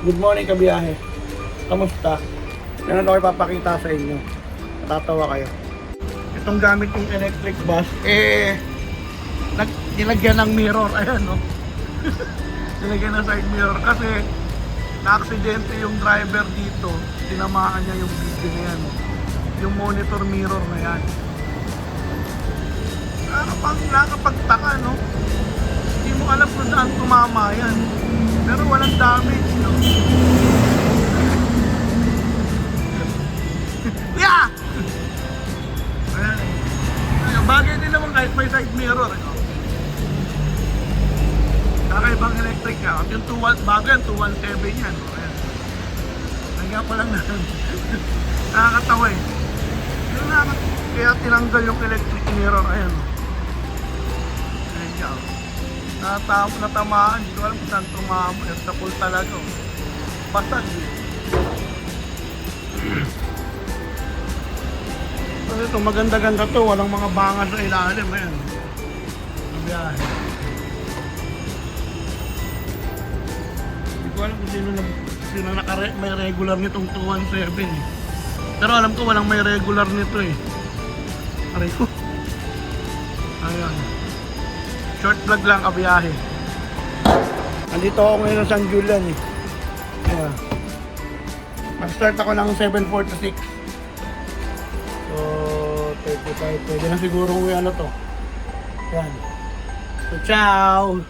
Good morning kabiyahe. Kamusta? Meron ako ipapakita sa inyo. Natatawa kayo. Itong gamit yung electric bus, nilagyan ng mirror. Ayan, no? Nilagyan ng side mirror kasi na-aksidente yung driver dito. Tinamaan niya yung video na yan. Yung monitor mirror na yan. Nakakapagtaka, no? Hindi mo alam kung saan tumama yan. Pero walang damage, no? Yeah! Ayan. Bagay din naman kahit may side mirror. Kakaibang electric ka. Yung 2 bago yan, 217 yan. Ayan. Nagyan ko lang na. Nakakatawa eh. Kaya tinanggal yung electric mirror. Ayan. Ayan siya. Natamaan. Hindi ko alam kung saan tumama. Sa pool talaga. Basag eh. So ito, maganda-ganda to. Walang mga bangas sa ilalim. Ayan. Biyahe. Hindi ko alam kung sino may regular nitong 217 eh. Pero alam ko walang may regular nito eh. Aray ko. Ayan. Short vlog lang kabiyahe. Andito ako ngayon sa San Julian eh. Ayan. Mag-start ako ng 7:46. So, 35. Pwede na siguro ano to. Ayan. So, ciao!